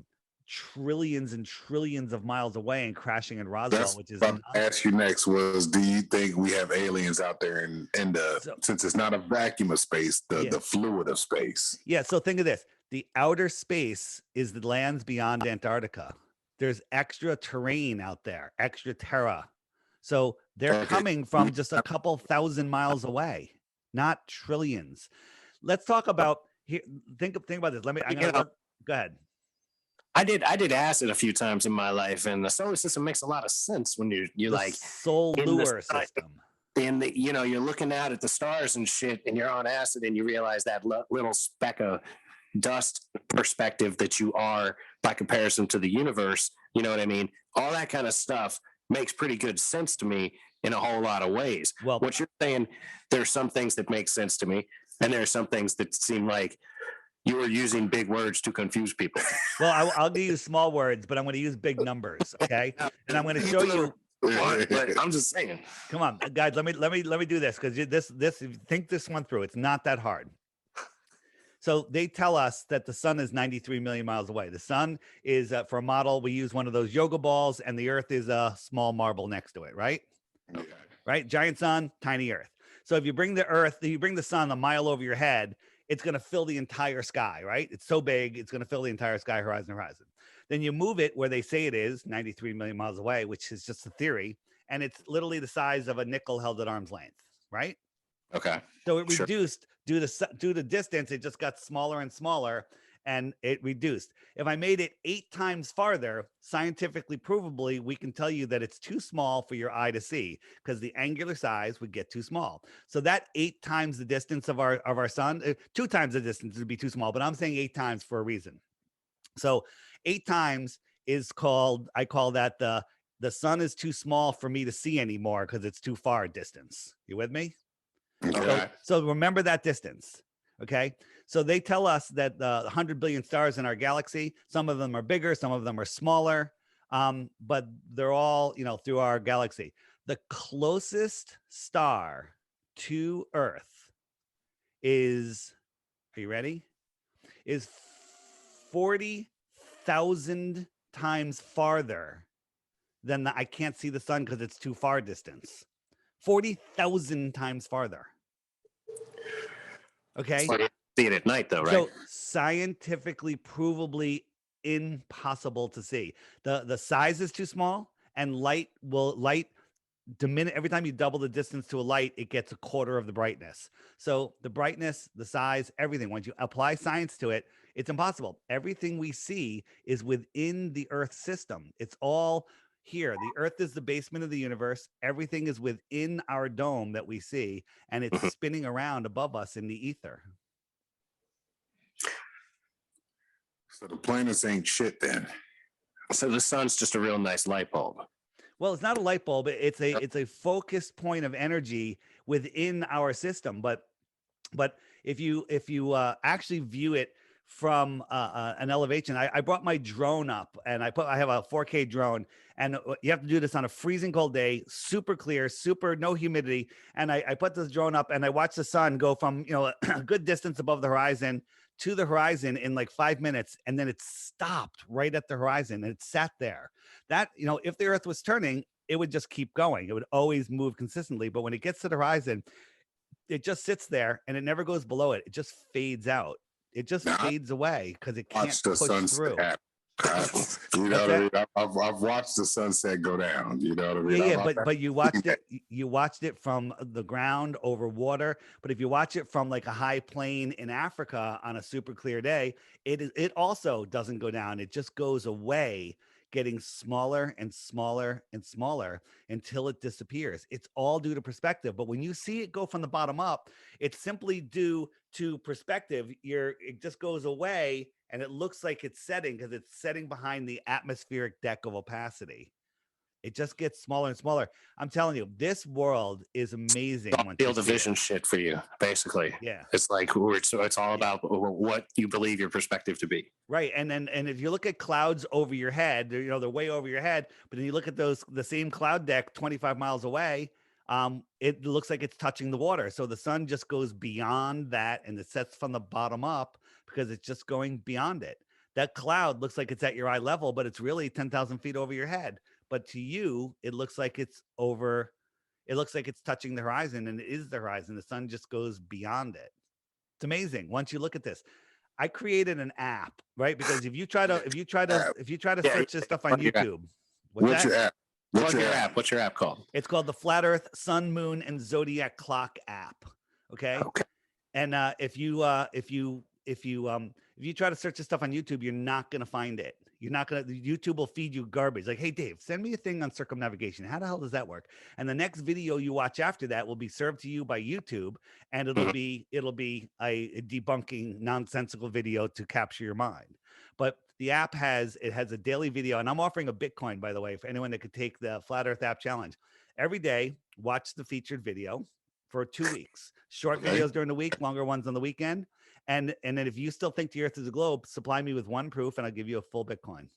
[SPEAKER 3] trillions and trillions of miles away and crashing in Roswell,
[SPEAKER 4] That's
[SPEAKER 3] which is
[SPEAKER 4] what I'm
[SPEAKER 3] nuts.
[SPEAKER 4] gonna ask you next was, do you think we have aliens out there in the
[SPEAKER 3] So-
[SPEAKER 4] since it's not a vacuum of space, the
[SPEAKER 3] Yeah.
[SPEAKER 4] the fluid of space?
[SPEAKER 3] Yeah. So think of this: the outer space is the lands beyond Antarctica. There's extra terrain out there, extra terra. So they're
[SPEAKER 4] Okay.
[SPEAKER 3] coming from just a couple thousand miles away, not trillions. Let's talk about here. Think about this. I'm
[SPEAKER 2] You know,
[SPEAKER 3] gonna go ahead.
[SPEAKER 2] I did acid a few times in my life, and the solar system makes a lot of sense when you're
[SPEAKER 3] The
[SPEAKER 2] like
[SPEAKER 3] solar
[SPEAKER 2] sky.
[SPEAKER 3] system.
[SPEAKER 2] in the you're looking out at the stars and shit, and you're on acid, and you realize that little speck of dust perspective that you are by comparison to the universe. You know what I mean? All that kind of stuff makes pretty good sense to me in a whole lot of ways.
[SPEAKER 3] Well,
[SPEAKER 2] What you're saying, there's some things that make sense to me, and there are some things that seem like you are using big words to confuse people.
[SPEAKER 3] well, I'll give you small words, but I'm going to use big numbers. Okay, and I'm going to show you.
[SPEAKER 2] But I'm just saying.
[SPEAKER 3] Come on, guys. Let me do this because this think this one through. It's not that hard. So they tell us that the sun is 93 million miles away. The sun is for a model. We use one of those yoga balls, and the Earth is a small marble next to it. Right?
[SPEAKER 4] Okay.
[SPEAKER 3] Right. Giant sun, tiny Earth. So if you bring the sun a mile over your head, it's going to fill the entire sky. Right? It's so big, it's going to fill the entire sky, horizon. Then you move it where they say it is 93 million miles away, which is just a theory. And it's literally the size of a nickel held at arm's length, right?
[SPEAKER 2] Okay.
[SPEAKER 3] So it
[SPEAKER 2] Sure.
[SPEAKER 3] reduced due to distance. It just got smaller and smaller, and it reduced. If I made it 8 times farther, scientifically provably, we can tell you that it's too small for your eye to see because the angular size would get too small. So that 8 times the distance of our sun, 2 times the distance would be too small. But I'm saying 8 times for a reason. So 8 times is called, I call that the sun is too small for me to see anymore because it's too far distance. You with me?
[SPEAKER 2] Okay.
[SPEAKER 3] So remember that distance. Okay. So they tell us that the 100 billion stars in our galaxy, some of them are bigger, some of them are smaller, but they're all, through our galaxy. The closest star to Earth is, are you ready? Is 40,000 times farther than I can't see the sun because it's too far distance. 40,000 times farther. Okay.
[SPEAKER 2] So you see it at night, though, right?
[SPEAKER 3] So scientifically provably impossible to see. The size is too small, and light diminish every time you double the distance to a light, it gets a quarter of the brightness. So the brightness, the size, everything, once you apply science to it, it's impossible. Everything we see is within the Earth system. It's all here. The Earth is the basement of the universe. Everything is within our dome that we see, and it's spinning around above us in the ether.
[SPEAKER 4] So the planets ain't shit then.
[SPEAKER 2] So the sun's just a real nice light bulb.
[SPEAKER 3] Well, it's not a light bulb. It's a focused point of energy within our system. But if you actually view it from an elevation, I brought my drone up, and I have a 4K drone, and you have to do this on a freezing cold day, super clear, super no humidity. And I put this drone up, and I watched the sun go from a good distance above the horizon to the horizon in like 5 minutes, and then it stopped right at the horizon, and it sat there. That, if the Earth was turning, it would just keep going. It would always move consistently. But when it gets to the horizon, it just sits there, and it never goes below it. It just fades out. It just fades away because it can't
[SPEAKER 4] Watch the
[SPEAKER 3] push through.
[SPEAKER 4] sunset. You know what I mean? I've watched the sunset go down. You know what I mean?
[SPEAKER 3] Yeah, but you watched it. You watched it from the ground over water. But if you watch it from like a high plane in Africa on a super clear day, it also doesn't go down. It just goes away, getting smaller and smaller and smaller until it disappears. It's all due to perspective. But when you see it go from the bottom up, it's simply due to perspective. It just goes away, and it looks like it's setting because it's setting behind the atmospheric deck of opacity. It just gets smaller and smaller. I'm telling you, this world is amazing.
[SPEAKER 2] Field of vision shit for you, basically.
[SPEAKER 3] Yeah.
[SPEAKER 2] It's like it's all about what you believe your perspective to be.
[SPEAKER 3] Right. And if you look at clouds over your head, they're way over your head, but then you look at the same cloud deck 25 miles away, it looks like it's touching the water. So the sun just goes beyond that, and it sets from the bottom up because it's just going beyond it. that cloud looks like it's at your eye level, but it's really 10,000 feet over your head. But to you, it looks like it's touching the horizon, and it is the horizon. The sun just goes beyond it. It's amazing. Once you look at this, I created an app, right? Because if you try to search this stuff on YouTube,
[SPEAKER 4] what's your app?
[SPEAKER 2] What's your app called?
[SPEAKER 3] It's called the Flat Earth, Sun, Moon, and Zodiac Clock app. Okay. And if you try to search this stuff on YouTube, you're not gonna find it. YouTube will feed you garbage. Like, hey Dave, send me a thing on circumnavigation. How the hell does that work? And the next video you watch after that will be served to you by YouTube, and it'll be a debunking nonsensical video to capture your mind. But the app has a daily video, and I'm offering a Bitcoin, by the way, for anyone that could take the Flat Earth app challenge. Every day, watch the featured video for 2 weeks. Short videos during the week, longer ones on the weekend. And then if you still think the Earth is a globe, supply me with one proof, and I'll give you a full Bitcoin.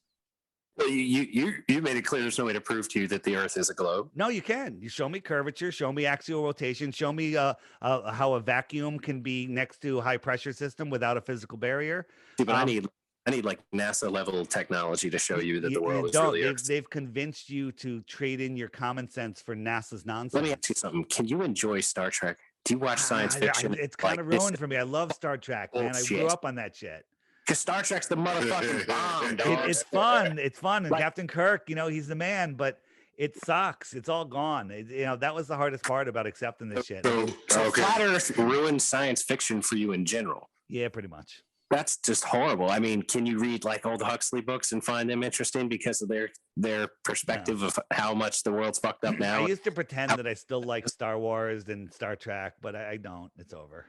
[SPEAKER 2] Well, you made it clear there's no way to prove to you that the Earth is a globe.
[SPEAKER 3] No, you can. You show me curvature, show me axial rotation, show me how a vacuum can be next to a high pressure system without a physical barrier.
[SPEAKER 2] See, but I need like NASA level technology to show you that the world is really Earth.
[SPEAKER 3] They've convinced you to trade in your common sense for NASA's nonsense.
[SPEAKER 2] Let me ask you something. Can you enjoy Star Trek? Do you watch science fiction?
[SPEAKER 3] It's kind of ruined for me. I love Star Trek, man. I grew up on that shit.
[SPEAKER 2] Because Star Trek's the motherfucking bomb, dog.
[SPEAKER 3] It's fun. It's fun. And Captain Kirk, he's the man, but it sucks. It's all gone. That was the hardest part about accepting this shit.
[SPEAKER 2] So Flat Earth ruined science fiction for you in general.
[SPEAKER 3] Yeah, pretty much.
[SPEAKER 2] That's just horrible. I mean, can you read like old Huxley books and find them interesting because of their perspective of how much the world's fucked up now?
[SPEAKER 3] I used to pretend that I still like Star Wars and Star Trek, but I don't. It's over.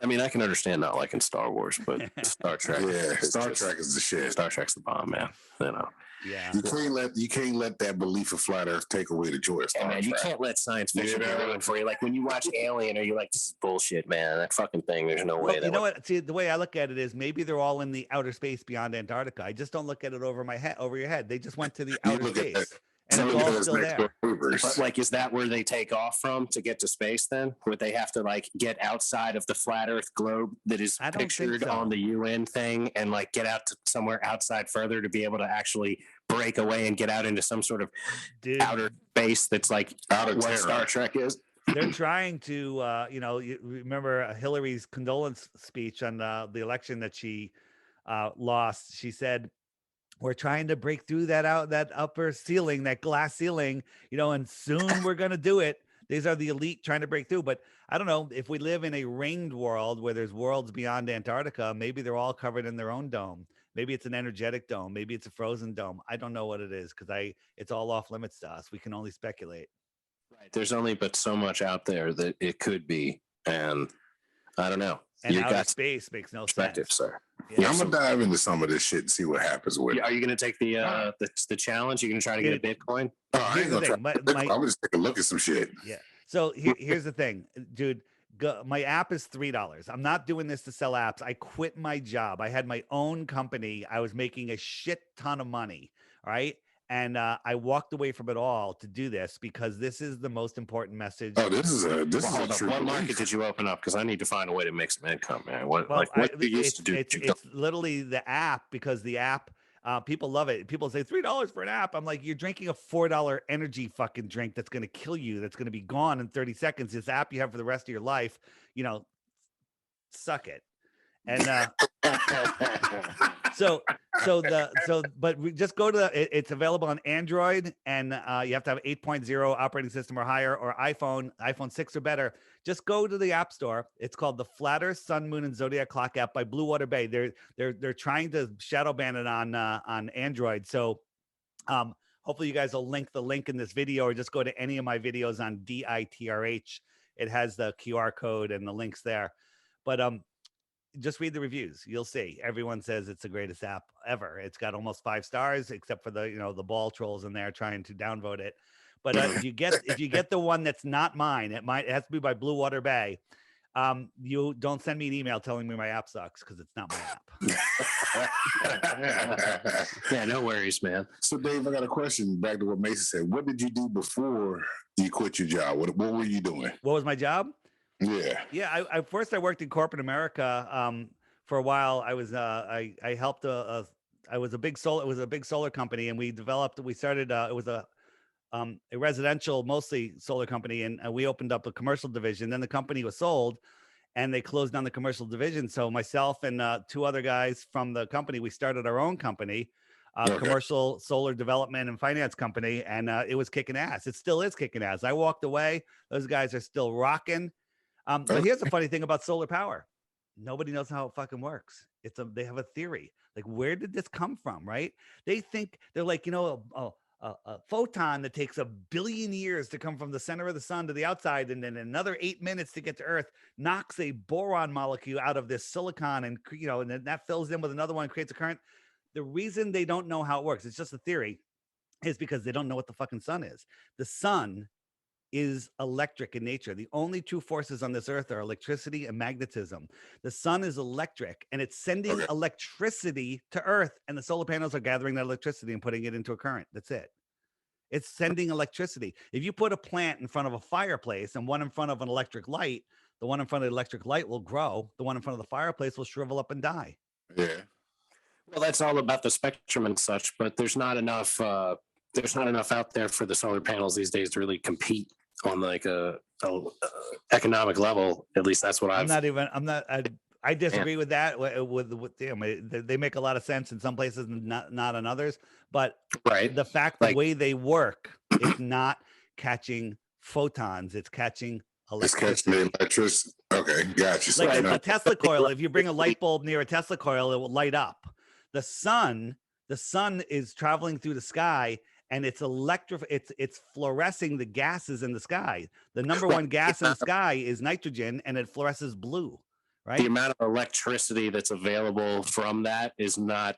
[SPEAKER 2] I mean, I can understand not liking Star Wars, but Star Trek.
[SPEAKER 4] Yeah, Star Trek is the shit.
[SPEAKER 2] Star Trek's the bomb, man.
[SPEAKER 3] Yeah.
[SPEAKER 4] You can't let that belief of flat Earth take away the joy of Star Trek.
[SPEAKER 2] You can't let science fiction be ruined for you. Like when you watch Alien, or you're like, this is bullshit, man. That fucking thing. There's no way.
[SPEAKER 3] You know what? See, the way I look at it is maybe they're all in the outer space beyond Antarctica. I just don't look at it over your head. They just went to the outer space. And it's all still there.
[SPEAKER 2] But like, is that where they take off from to get to space then? Would they have to like get outside of the flat Earth globe that is pictured on the UN thing and like get out to somewhere outside further to be able to actually break away and get out into some sort of outer space that's like what Star Trek is?
[SPEAKER 3] They're trying to, you remember Hillary's condolence speech on the election that she lost. She said, we're trying to break through that upper ceiling, that glass ceiling, and soon we're going to do it. These are the elite trying to break through. But I don't know if we live in a ringed world where there's worlds beyond Antarctica, maybe they're all covered in their own dome. Maybe it's an energetic dome. Maybe it's a frozen dome. I don't know what it is because it's all off limits to us. We can only speculate.
[SPEAKER 2] Right. There's only but so much out there that it could be. And I don't know.
[SPEAKER 3] And outer space makes no sense.
[SPEAKER 2] Sir.
[SPEAKER 4] Yeah, I'm gonna dive into some of this shit and see what happens with it.
[SPEAKER 2] Are you gonna take the challenge? You're gonna try to get a Bitcoin?
[SPEAKER 4] I ain't gonna try. I'm gonna just take a look at some shit.
[SPEAKER 3] Yeah. So here's the thing, dude. My app is $3. I'm not doing this to sell apps. I quit my job. I had my own company. I was making a shit ton of money. All right. And I walked away from it all to do this because this is the most important message.
[SPEAKER 4] Oh, this is a true.
[SPEAKER 2] What market did you open up? Because I need to find a way to make some income, man. What you used to do?
[SPEAKER 3] It's literally the app, because the app, people love it. People say $3 for an app. I'm like, you're drinking a $4 energy fucking drink that's going to kill you. That's going to be gone in 30 seconds. This app you have for the rest of your life, suck it. And but we just go to it's available on Android, and you have to have 8.0 operating system or higher, or iPhone 6 or better. Just go to the App Store. It's called the Flat Earth, Sun, Moon, and Zodiac Clock app by Blue Water Bay. They're trying to shadow ban it on Android. So hopefully you guys will link the link in this video, or just go to any of my videos on DITRH. It has the QR code and the links there. But just read the reviews. You'll see. Everyone says it's the greatest app ever. It's got almost 5 stars, except for the ball trolls in there trying to downvote it. But if you get the one that's not mine, it has to be by Blue Water Bay. You don't send me an email telling me my app sucks, because it's not my
[SPEAKER 2] app. Yeah, no worries, man.
[SPEAKER 4] So Dave, I got a question back to what Mason said. What did you do before you quit your job? What were you doing?
[SPEAKER 3] What was my job?
[SPEAKER 4] Yeah.
[SPEAKER 3] I first I worked in corporate America for a while. I was I helped a I was a big solar. It was a big solar company, and we started. It was a residential, mostly solar company, and we opened up a commercial division. Then the company was sold, and they closed down the commercial division. So myself and two other guys from the company, we started our own company, commercial solar development and finance company, and it was kicking ass. It still is kicking ass. I walked away; those guys are still rocking. But here's the funny thing about solar power: nobody knows how it fucking works. They have a theory. Like, where did this come from? Right? They think they're like, a photon that takes 1 billion years to come from the center of the sun to the outside, and then another 8 minutes to get to Earth, knocks a boron molecule out of this silicon, and and then that fills in with another one, creates a current. The reason they don't know how it works, it's just a theory, is because they don't know what the fucking sun is. The sun is electric in nature. The only two forces on this earth are electricity and magnetism. The sun is electric, and it's sending electricity to Earth, and the solar panels are gathering that electricity and putting it into a current. That's it. It's sending electricity. If you put a plant in front of a fireplace and one in front of an electric light, the one in front of the electric light will grow. The one in front of the fireplace will shrivel up and die.
[SPEAKER 4] Yeah.
[SPEAKER 2] Well, that's all about the spectrum and such, but there's not enough out there for the solar panels these days to really compete on like a economic level. At least that's what
[SPEAKER 3] I disagree with that. With they make a lot of sense in some places and not in others. But the fact, the way they work, it's not catching photons; it's catching electricity.
[SPEAKER 4] It's catching electricity. Okay, gotcha.
[SPEAKER 3] Like a Tesla coil. If you bring a light bulb near a Tesla coil, it will light up. The sun is traveling through the sky, and it's fluorescing the gases in the sky. The number one gas in the sky is nitrogen, and it fluoresces blue. Right?
[SPEAKER 2] The amount of electricity that's available from that is not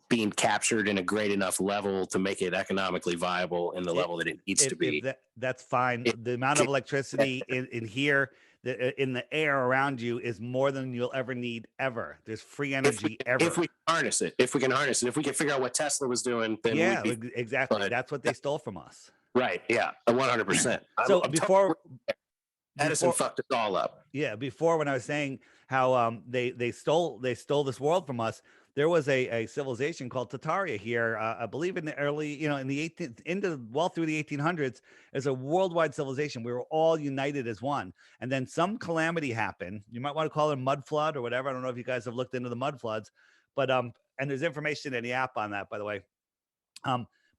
[SPEAKER 2] being captured in a great enough level to make it economically viable in the level that it needs to be.
[SPEAKER 3] That's fine. The amount of electricity in here, in the air around you, is more than you'll ever need ever. There's free energy ever.
[SPEAKER 2] If we harness it, if we can figure out what Tesla was doing, then
[SPEAKER 3] exactly. That's what they stole from us.
[SPEAKER 2] Right. Yeah. 100%.
[SPEAKER 3] So
[SPEAKER 2] Edison fucked us all up.
[SPEAKER 3] Yeah. Before, when I was saying how they stole this world from us, there was a civilization called Tartaria here. I believe in the early, in the 18th, through the 1800s, as a worldwide civilization. We were all united as one. And then some calamity happened. You might want to call it a mud flood or whatever. I don't know if you guys have looked into the mud floods, but and there's information in the app on that, by the way.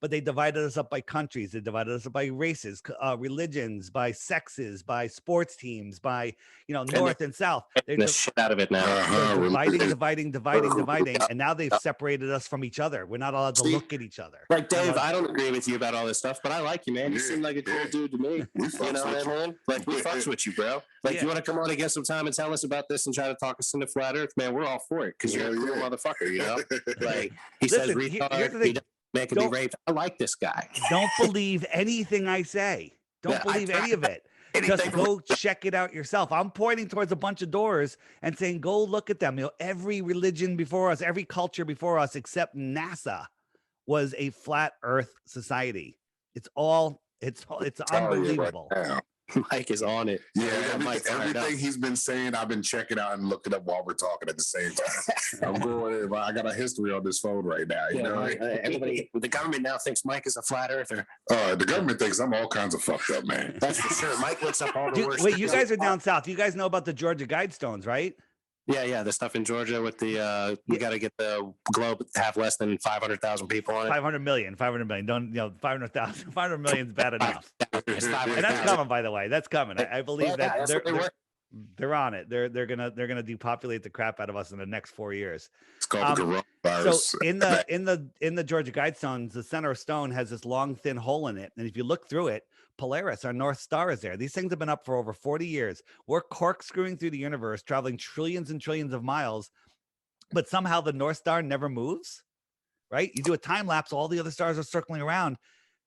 [SPEAKER 3] But they divided us up by countries. They divided us up by races, religions, by sexes, by sports teams, by, north and south.
[SPEAKER 2] They're the shit out of it now.
[SPEAKER 3] They're dividing. And now they've separated us from each other. We're not allowed to look at each other.
[SPEAKER 2] Right, Dave, I don't agree with you about all this stuff, but I like you, man. You seem like a cool dude to me. You know what I mean? Like, we fucks with you, bro. Like, you want to come on and get some time and tell us about this and try to talk us into flat earth? Man, we're all for it because you're a cool motherfucker, Like, he says retard. Man can be raped. I like this guy.
[SPEAKER 3] Don't believe anything I say. Don't believe any of it. Just go check it out yourself. I'm pointing towards a bunch of doors and saying, go look at them. Every religion before us, every culture before us, except NASA, was a flat earth society. It's unbelievable.
[SPEAKER 2] Mike is on it.
[SPEAKER 4] Yeah, everything he's been saying, I've been checking out and looking up while we're talking at the same time. I'm going. I got a history on this phone right now.
[SPEAKER 2] The government now thinks Mike is a flat earther.
[SPEAKER 4] The government thinks I'm all kinds of fucked up, man.
[SPEAKER 2] That's for sure. Mike looks up all the worst.
[SPEAKER 3] Wait, you guys are down south. You guys know about the Georgia Guidestones, right?
[SPEAKER 2] Yeah, the stuff in Georgia with the we got to get the globe to have less than 500,000 people on it.
[SPEAKER 3] 500 million. Don't 500,000. 500 million is bad enough. And that's coming, by the way. That's coming. I believe that they're on it. They're gonna depopulate the crap out of us in the next 4 years.
[SPEAKER 4] It's called the coronavirus.
[SPEAKER 3] So in the Georgia Guidestones, the center of stone has this long thin hole in it, and if you look through it, Polaris, our North Star, is there. These things have been up for over 40 years. We're corkscrewing through the universe, traveling trillions and trillions of miles, but somehow the North Star never moves, right? You do a time lapse, all the other stars are circling around.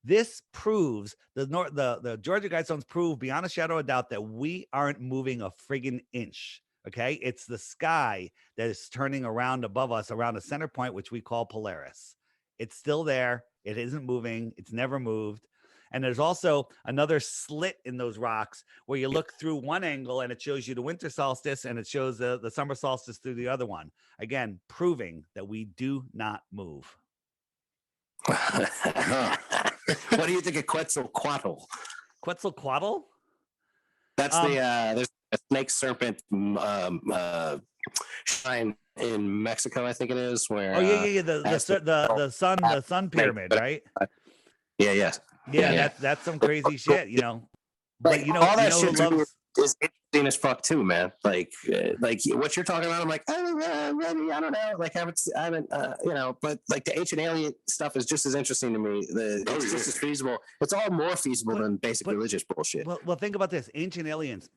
[SPEAKER 3] This proves, the Georgia Guidestones prove beyond a shadow of doubt that we aren't moving a friggin' inch, okay? It's the sky that is turning around above us, around a center point, which we call Polaris. It's still there. It isn't moving. It's never moved. And there's also another slit in those rocks where you look through one angle and it shows you the winter solstice and it shows the summer solstice through the other one. Again, proving that we do not move.
[SPEAKER 2] What do you think of Quetzalcoatl?
[SPEAKER 3] Quetzalcoatl?
[SPEAKER 2] That's there's a snake serpent shrine in Mexico, I think it is. Where
[SPEAKER 3] the sun pyramid, right?
[SPEAKER 2] Yeah.
[SPEAKER 3] That's some crazy shit, you know. But
[SPEAKER 2] all that shit
[SPEAKER 3] loves...
[SPEAKER 2] is interesting as fuck too, man. Like what you're talking about, I'm like, maybe, I don't know. Like I haven't, but like the ancient alien stuff is just as interesting to me. It's just as feasible. It's all more feasible than basic religious bullshit.
[SPEAKER 3] Well, think about this: ancient aliens,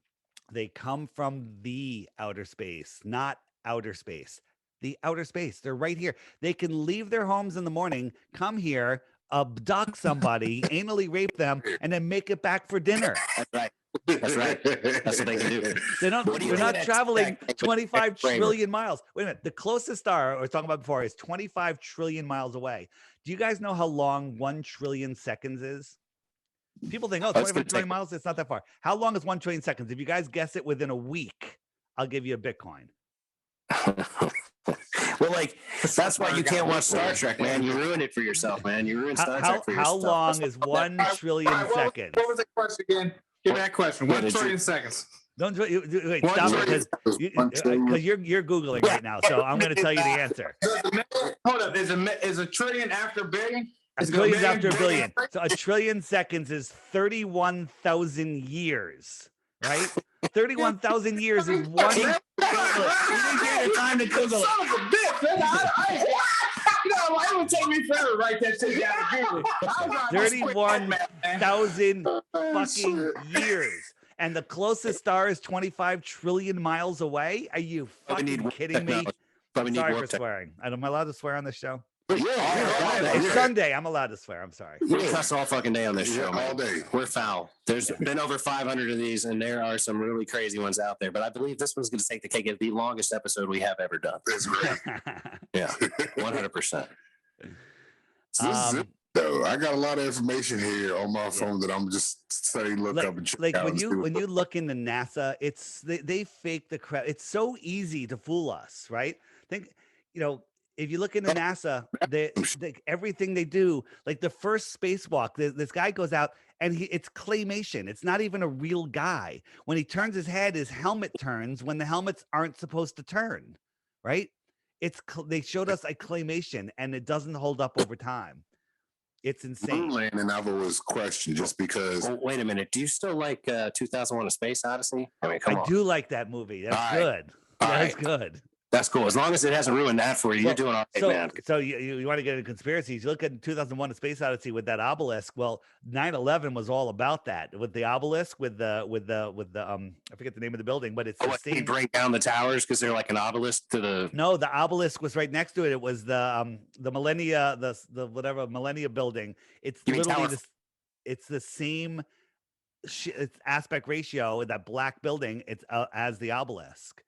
[SPEAKER 3] they come from the outer space, not outer space. The outer space. They're right here. They can leave their homes in the morning, come here, abduct somebody, anally rape them, and then make it back for dinner.
[SPEAKER 2] That's right. That's right. That's what they can do.
[SPEAKER 3] They're not traveling 25 trillion miles. Wait a minute. The closest star I was talking about before is 25 trillion miles away. Do you guys know how long 1 trillion seconds is? People think, 25 trillion miles, it's not that far. How long is 1 trillion seconds? If you guys guess it within a week, I'll give you a Bitcoin.
[SPEAKER 2] Well, like that's why you can't watch Star Trek, man. You ruined it for yourself, man. You ruined Star Trek for yourself.
[SPEAKER 3] How long is 1 trillion seconds?
[SPEAKER 1] What was the question again? Give me that question. 1 trillion seconds.
[SPEAKER 3] Don't wait, stop it, because you're Googling right now. So I'm going to tell you the answer.
[SPEAKER 1] Hold up. Is a trillion after a billion?
[SPEAKER 3] A trillion after a billion. So a trillion seconds is 31,000 years, right? 31,000 years is one. You didn't get time to Google it.
[SPEAKER 1] Son of a bitch, man. It would take me forever to write that shit down.
[SPEAKER 3] 31,000 fucking years. And the closest star is 25 trillion miles away? Are you fucking kidding me? Sorry for swearing. Am I allowed to swear on this show? It's Sunday. I'm allowed to swear. I'm sorry.
[SPEAKER 2] We cuss all fucking day on this show, man.
[SPEAKER 4] All day.
[SPEAKER 2] We're foul. There's been over 500 of these, and there are some really crazy ones out there. But I believe this one's going to take the cake as the longest episode we have ever done.
[SPEAKER 4] That's great.
[SPEAKER 2] Yeah, 100%.
[SPEAKER 4] So this is it, though. I got a lot of information here on my phone that I'm just saying, look up and check
[SPEAKER 3] like
[SPEAKER 4] out.
[SPEAKER 3] when you look into NASA, they fake the crap. It's so easy to fool us, right? Think, if you look into NASA, everything they do, like the first spacewalk, this guy goes out and it's claymation. It's not even a real guy. When he turns his head, his helmet turns when the helmets aren't supposed to turn, right? They showed us a claymation and it doesn't hold up over time. It's insane.
[SPEAKER 4] Moon landing I've always questioned just because.
[SPEAKER 2] Oh, wait a minute. Do you still like 2001: A Space Odyssey? I mean, come on.
[SPEAKER 3] I do like that movie. That's good. That's good.
[SPEAKER 2] That's cool. As long as it hasn't ruined that for you, you're doing all right, man.
[SPEAKER 3] So you want to get into conspiracies? You look at 2001: A Space Odyssey with that obelisk. Well, 9/11 was all about that with the obelisk, with the I forget the name of the building, but it's the same.
[SPEAKER 2] You bring down the towers because they're like an obelisk to the.
[SPEAKER 3] No, the obelisk was right next to it. It was the millennia, the whatever millennia building. It's literally it's the same it's aspect ratio in that black building. It's as the obelisk.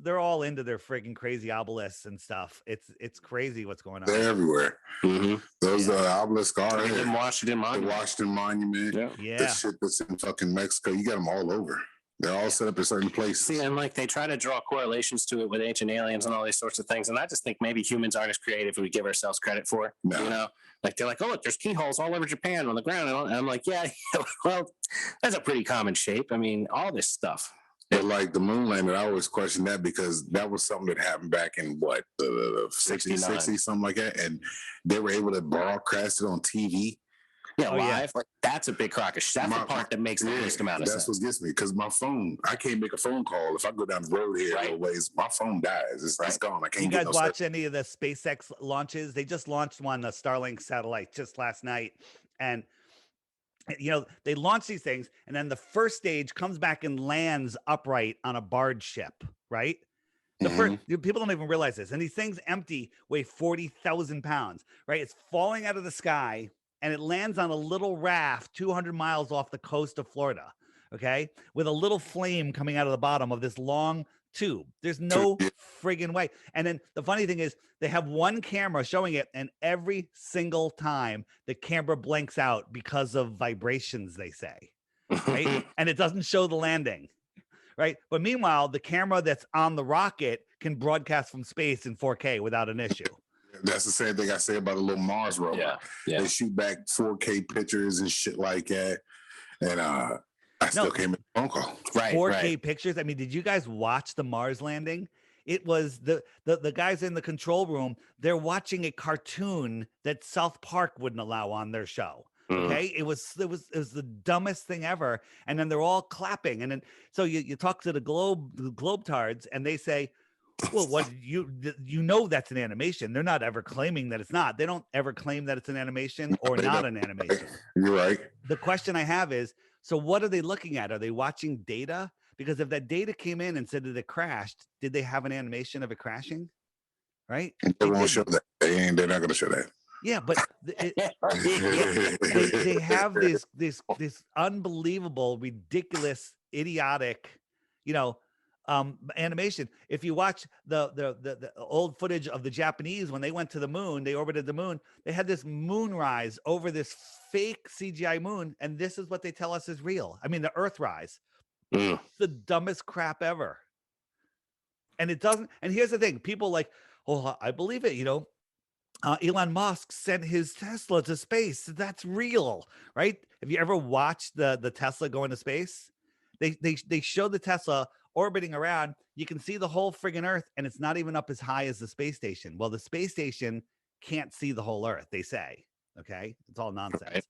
[SPEAKER 3] They're all into their freaking crazy obelisks and stuff. It's crazy what's going on.
[SPEAKER 4] They're everywhere.
[SPEAKER 2] Mm-hmm.
[SPEAKER 4] Those obelisks are
[SPEAKER 2] in Washington Monument.
[SPEAKER 4] The Washington Monument.
[SPEAKER 3] Yeah.
[SPEAKER 4] The shit that's in fucking Mexico. You got them all over. They're all set up in certain places.
[SPEAKER 2] See, and like they try to draw correlations to it with ancient aliens and all these sorts of things. And I just think maybe humans aren't as creative as we give ourselves credit for.
[SPEAKER 4] No.
[SPEAKER 2] Like they're like, oh, look, there's keyholes all over Japan on the ground. And I'm like, yeah, well, that's a pretty common shape. I mean, all this stuff.
[SPEAKER 4] But like the moon landing, I always question that because that was something that happened back in the 60s, something like that. And they were able to broadcast it on TV.
[SPEAKER 2] Yeah, live. Like, that's a big crock of shit. That's the part that makes the least amount of sense.
[SPEAKER 4] That's what gets me because my phone, I can't make a phone call. If I go down the road here a little ways, my phone dies. It's gone. I can't
[SPEAKER 3] You guys watch any of the SpaceX launches? They just launched one, the Starlink satellite, just last night. And they launch these things, and then the first stage comes back and lands upright on a barge ship, right? The first people don't even realize this. And these things empty weigh 40,000 pounds, right? It's falling out of the sky, and it lands on a little raft 200 miles off the coast of Florida, okay? With a little flame coming out of the bottom of this long tube. There's no friggin' way. And then the funny thing is they have one camera showing it, and every single time the camera blanks out because of vibrations, they say, right? And it doesn't show the landing, right? But meanwhile, the camera that's on the rocket can broadcast from space in 4K without an issue.
[SPEAKER 4] That's the same thing I say about a little Mars rover.
[SPEAKER 2] Yeah.
[SPEAKER 4] They shoot back 4K pictures and shit like that. And I still came in a phone call.
[SPEAKER 2] Right.
[SPEAKER 3] 4K pictures. I mean, did you guys watch the Mars landing? It was the guys in the control room. They're watching a cartoon that South Park wouldn't allow on their show. Okay, it was the dumbest thing ever. And then they're all clapping. And then so you talk to the Globetards, and they say, well, what you know that's an animation. They're not ever claiming that it's not. They don't ever claim that it's an animation or not an animation.
[SPEAKER 4] You're right.
[SPEAKER 3] The question I have is, so what are they looking at? Are they watching data? Because if that data came in and said that it crashed, did they have an animation of it crashing? Right?
[SPEAKER 4] They won't show that. They're not going to show that.
[SPEAKER 3] Yeah, but they have this unbelievable, ridiculous, idiotic, animation. If you watch the old footage of the Japanese when they went to the moon, they orbited the moon. They had this moonrise over this fake CGI moon, and this is what they tell us is real. I mean, the Earthrise, the dumbest crap ever. And it doesn't. And here's the thing: people like, oh, I believe it. Elon Musk sent his Tesla to space. That's real, right? Have you ever watched the Tesla go into space? They show the Tesla orbiting around. You can see the whole friggin' Earth, and it's not even up as high as the space station. Well, the space station can't see the whole Earth, they say. Okay, it's all nonsense. Right.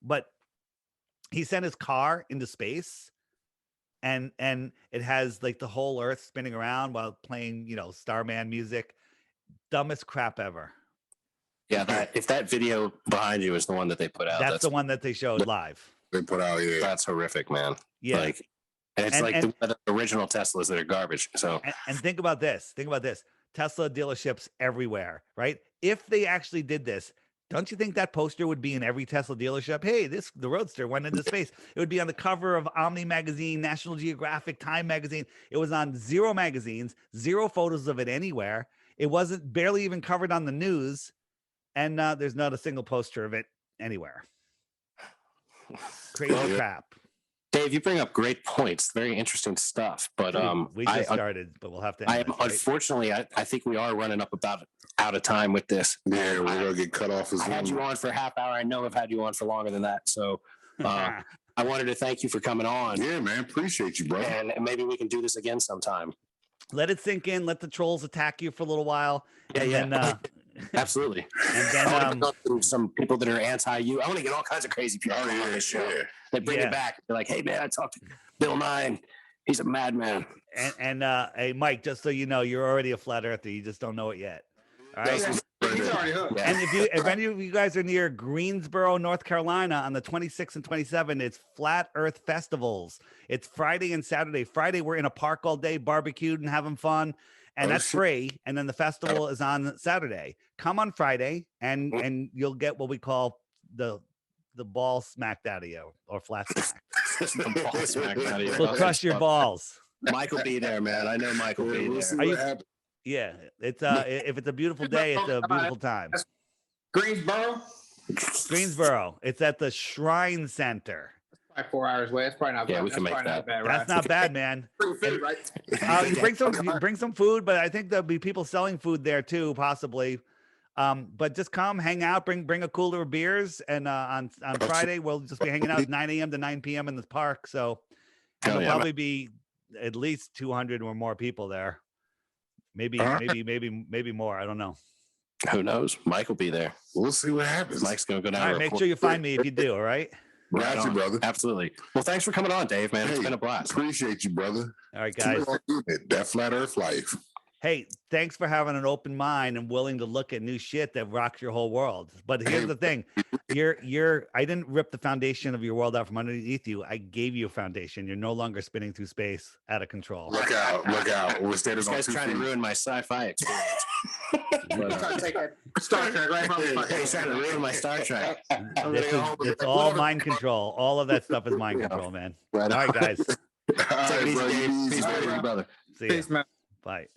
[SPEAKER 3] But he sent his car into space, and it has like the whole Earth spinning around while playing, Starman music. Dumbest crap ever.
[SPEAKER 2] Yeah, if that video behind you is the one that they put out,
[SPEAKER 3] that's the one that they showed live.
[SPEAKER 4] They put out, yeah.
[SPEAKER 2] That's horrific, man.
[SPEAKER 3] Yeah.
[SPEAKER 2] And it's the original Teslas that are garbage. So
[SPEAKER 3] and think about this. Tesla dealerships everywhere, right? If they actually did this, don't you think that poster would be in every Tesla dealership? Hey, the Roadster went into space. It would be on the cover of Omni magazine, National Geographic, Time magazine. It was on 0 magazines, 0 photos of it anywhere. It wasn't barely even covered on the news. And there's not a single poster of it anywhere. Crazy crap.
[SPEAKER 2] Dave, you bring up great points. Very interesting stuff. But
[SPEAKER 3] we just started, but we'll have to.
[SPEAKER 2] Unfortunately, I think we are running up about out of time with this.
[SPEAKER 4] Yeah, we're gonna get cut off.
[SPEAKER 2] I had you on for a half hour. I know I've had you on for longer than that. So I wanted to thank you for coming on.
[SPEAKER 4] Yeah, man, appreciate you, bro.
[SPEAKER 2] And maybe we can do this again sometime.
[SPEAKER 3] Let it sink in. Let the trolls attack you for a little while.
[SPEAKER 2] Yeah. Absolutely. And then some people that are anti-you. I want to get all kinds of crazy people on this show. Yeah. They bring it back. They're like, hey, man, I talked to Bill Nye. He's a madman.
[SPEAKER 3] And hey, Mike, just so you know, you're already a flat earther. You just don't know it yet. All right.
[SPEAKER 1] He's already hooked.
[SPEAKER 3] And if any of you guys are near Greensboro, North Carolina, on the 26th and 27th, it's Flat Earth Festivals. It's Friday and Saturday. Friday, we're in a park all day, barbecued and having fun. And that's free. And then the festival is on Saturday. Come on Friday, and you'll get what we call the ball smacked out of you, or flat smacked.
[SPEAKER 2] The ball smacked out of you.
[SPEAKER 3] We'll crush your balls.
[SPEAKER 2] Mike will be there, man. I know Mike will be there.
[SPEAKER 3] Yeah, it's if it's a beautiful day, it's a beautiful time.
[SPEAKER 1] Greensboro.
[SPEAKER 3] It's at the Shrine Center.
[SPEAKER 1] Probably 4 hours away. It's probably not bad.
[SPEAKER 2] Yeah, we can make that.
[SPEAKER 1] Not bad,
[SPEAKER 3] That's not bad, man.
[SPEAKER 1] Food, right?
[SPEAKER 3] You bring some food, but I think there'll be people selling food there too, possibly. But just come, hang out, bring a cooler of beers, and on Friday we'll just be hanging out 9 a.m. to 9 p.m. in the park. So there'll probably be at least 200 or more people there. Maybe more. I don't know.
[SPEAKER 2] Who knows? Mike will be there.
[SPEAKER 4] We'll see what happens.
[SPEAKER 2] Mike's gonna go down.
[SPEAKER 3] All right, make sure you find me if you do. All right.
[SPEAKER 4] Got you, brother.
[SPEAKER 2] Absolutely. Well, thanks for coming on, Dave, man. It's been a blast.
[SPEAKER 4] Appreciate you, brother.
[SPEAKER 3] All right, guys.
[SPEAKER 4] That flat earth life.
[SPEAKER 3] Hey, thanks for having an open mind and willing to look at new shit that rocks your whole world. But here's the thing. I didn't rip the foundation of your world out from underneath you. I gave you a foundation. You're no longer spinning through space out of control.
[SPEAKER 4] Look out.
[SPEAKER 2] This guy's trying to ruin my sci-fi experience.
[SPEAKER 1] Star Trek right from
[SPEAKER 2] He's trying to ruin my Star Trek.
[SPEAKER 3] It's all mind control. All of that stuff is mind control, man. All right, guys.
[SPEAKER 2] Take it easy, Dave. Peace, brother.
[SPEAKER 3] See
[SPEAKER 1] Peace,
[SPEAKER 3] ya.
[SPEAKER 1] man.
[SPEAKER 3] Bye.